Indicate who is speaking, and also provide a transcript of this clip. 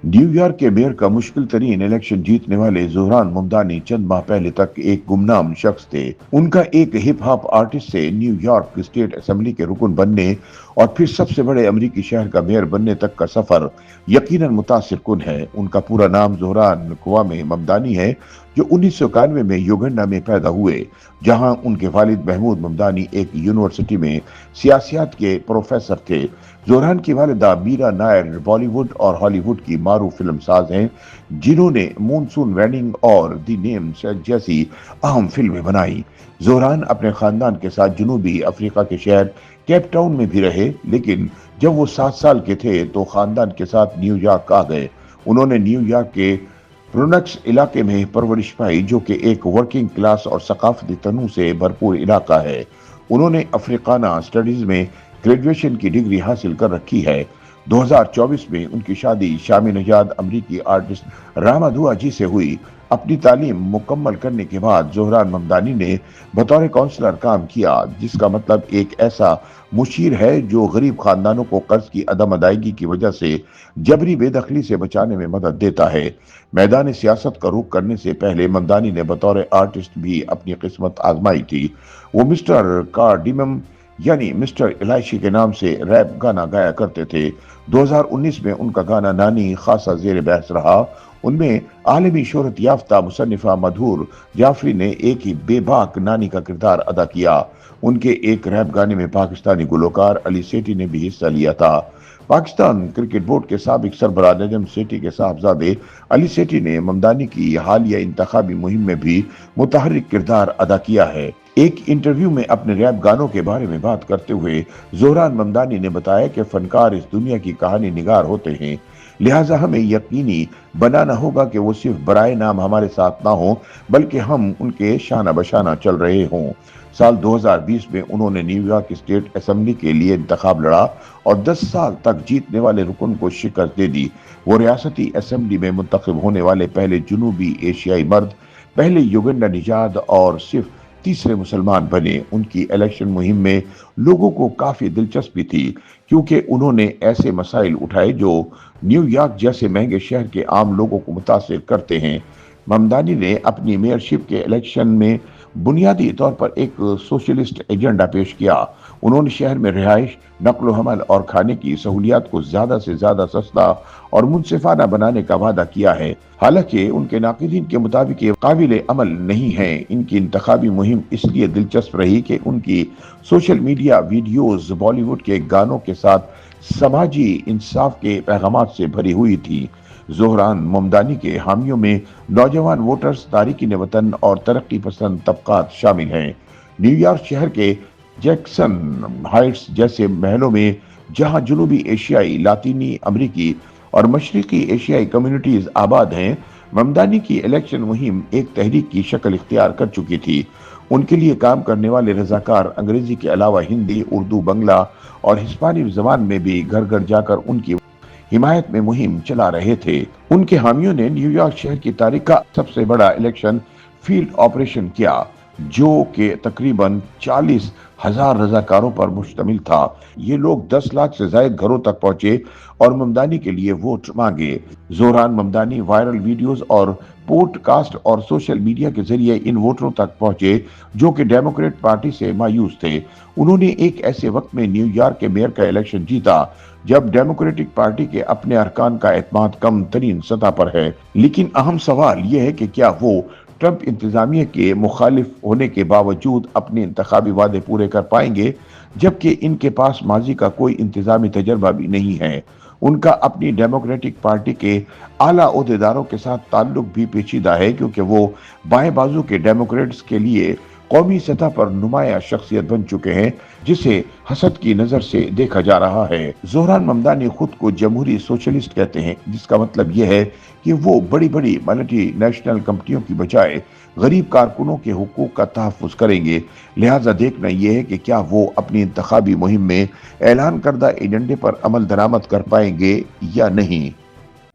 Speaker 1: New York کے mayor کا مشکل ترین الیکشن جیتنے والے زہران ممدانی چند ماہ پہلے تک ایک گمنام شخص تھے۔ ان کا ایک ہپ ہاپ آرٹسٹ سے نیو یارک اسٹیٹ اسمبلی کے رکن بننے اور پھر سب سے بڑے امریکی شہر کا میئر بننے تک کا سفر یقیناً متاثر کن ہے۔ ان کا پورا نام زہران کوامے ممدانی ہے، جو 1991 میں یوگنڈا میں پیدا ہوئے، جہاں ان کے والد محمود ممدانی ایک یونیورسٹی میں سیاسیات کے پروفیسر تھے۔ زہران کی والدہ میرا نائر بالی ووڈ اور ہالی ووڈ کی معروف فلم ساز ہیں، جنہوں نے مونسون ویڈنگ اور دی نیم جیسی اہم فلمیں بنائی۔ زہران اپنے خاندان کے ساتھ جنوبی افریقہ کے شہر کیپ ٹاؤن میں بھی رہے، لیکن جب وہ 7 سال کے تھے تو خاندان کے ساتھ نیو یارک آ گئے۔ انہوں نے نیو یارک کے برونکس علاقے میں پرورش پائی، جو کہ ایک ورکنگ کلاس اور ثقافتی تنوع سے بھرپور علاقہ ہے۔ انہوں نے افریقانہ اسٹڈیز میں گریجویشن کی ڈگری حاصل کر رکھی ہے۔ 2024 میں ان کی شادی شام نژاد امریکی آرٹسٹ رامادوا جی سے ہوئی۔ اپنی تعلیم مکمل کرنے کے بعد زہران ممدانی نے بطور کونسلر کام کیا، جس کا مطلب ایک ایسا مشیر ہے جو غریب خاندانوں کو قرض کی عدم ادائیگی کی وجہ سے جبری بے دخلی سے بچانے میں مدد دیتا ہے۔ میدان سیاست کا رخ کرنے سے پہلے ممدانی نے بطور آرٹسٹ بھی اپنی قسمت آزمائی تھی۔ وہ مسٹر کارڈیمم یعنی مسٹر الائشی کے نام سے ریپ گانا گایا کرتے تھے۔ 2019 میں ان کا گانا نانی خاصا زیر بحث رہا۔ ان میں عالمی شہرت یافتہ مصنفہ مدھور جعفری نے ایک ہی بے باک نانی کا کردار ادا کیا۔ ان کے ایک ریپ گانے میں پاکستانی گلوکار علی سیٹھی نے بھی حصہ لیا تھا۔ پاکستان کرکٹ بورڈ کے سابق سربراہ نجم سیٹھی کے صاحبزادے علی سیٹھی نے ممدانی کی حالیہ انتخابی مہم میں بھی متحرک کردار ادا کیا ہے۔ ایک انٹرویو میں اپنے ریپ گانوں کے بارے میں بات کرتے ہوئے زہران ممدانی نے بتایا کہ فنکار اس دنیا کی کہانی نگار ہوتے ہیں، لہٰذا ہمیں یقینی بنانا ہوگا کہ وہ صرف برائے نام ہمارے ساتھ نہ ہوں، بلکہ ہم ان کے شانہ بشانہ چل رہے ہوں۔ سال 2020 میں انہوں نے نیو یارک اسٹیٹ اسمبلی کے لیے انتخاب لڑا اور 10 سال تک جیتنے والے رکن کو شکست دے دی۔ وہ ریاستی اسمبلی میں منتخب ہونے والے پہلے جنوبی ایشیائی مرد، پہلے یوگنڈا نژاد اور صرف تیسرے مسلمان بنے۔ ان کی الیکشن مہم میں لوگوں کو کافی دلچسپی تھی، کیونکہ انہوں نے ایسے مسائل اٹھائے جو نیو یارک جیسے مہنگے شہر کے عام لوگوں کو متاثر کرتے ہیں۔ ممدانی نے اپنی میئرشپ کے الیکشن میں بنیادی طور پر ایک سوشلسٹ ایجنڈا پیش کیا۔ انہوں نے شہر میں رہائش، نقل و حمل اور کھانے کی سہولیات کو زیادہ سے زیادہ سستا اور منصفانہ بنانے کا وعدہ کیا ہے۔ حالانکہ ان کے ناقدین کے مطابق یہ قابل عمل نہیں ہے۔ ان کی انتخابی مہم اس لیے دلچسپ رہی کہ ان کی social media videos Bollywood کے گانوں کے ساتھ سماجی انصاف کے پیغامات سے بھری ہوئی تھی۔ زہران ممدانی کے حامیوں میں نوجوان ووٹرز، تارکین وطن اور ترقی پسند طبقات شامل ہیں۔ نیو یارک شہر کے جیکسن ہائٹس جیسے محلوں میں، جہاں جنوبی ایشیائی، لاطینی امریکی اور مشرقی ایشیائی کمیونٹیز آباد ہیں، ممدانی کی الیکشن مہم ایک تحریک کی شکل اختیار کر چکی تھی۔ ان کے لیے کام کرنے والے رضاکار انگریزی کے علاوہ ہندی، اردو، بنگلہ اور ہسپانوی زبان میں بھی گھر گھر جا کر ان کی حمایت میں مہم چلا رہے تھے۔ ان کے حامیوں نے نیو یارک شہر کی تاریخ کا سب سے بڑا الیکشن فیلڈ آپریشن کیا، جو کہ تقریباً 40,000 رضاکاروں پر مشتمل تھا۔ یہ لوگ 10 لاکھ سے زائد گھروں تک پہنچے اور ممدانی کے لیے ووٹ مانگے۔ زہران ممدانی وائرل ویڈیوز اور پوڈ کاسٹ اور سوشل میڈیا کے ذریعے ان ووٹروں تک پہنچے جو کہ ڈیموکریٹ پارٹی سے مایوس تھے۔ انہوں نے ایک ایسے وقت میں نیو یارک کے میئر کا الیکشن جیتا جب ڈیموکریٹک پارٹی کے اپنے ارکان کا اعتماد کم ترین سطح پر ہے۔ لیکن اہم سوال یہ ہے کہ کیا وہ ٹرمپ انتظامیہ کے مخالف ہونے کے باوجود اپنے انتخابی وعدے پورے کر پائیں گے، جبکہ ان کے پاس ماضی کا کوئی انتظامی تجربہ بھی نہیں ہے۔ ان کا اپنی ڈیموکریٹک پارٹی کے اعلیٰ عہدیداروں کے ساتھ تعلق بھی پیچیدہ ہے، کیونکہ وہ بائیں بازو کے ڈیموکریٹس کے لیے قومی سطح پر نمایاں شخصیت بن چکے ہیں، جسے حسد کی نظر سے دیکھا جا رہا ہے۔ زہران ممدانی خود کو جمہوری سوشلسٹ کہتے ہیں، جس کا مطلب یہ ہے کہ وہ بڑی بڑی ملٹی نیشنل کمپنیوں کی بجائے غریب کارکنوں کے حقوق کا تحفظ کریں گے۔ لہٰذا دیکھنا یہ ہے کہ کیا وہ اپنی انتخابی مہم میں اعلان کردہ ایجنڈے پر عمل درآمد کر پائیں گے یا نہیں۔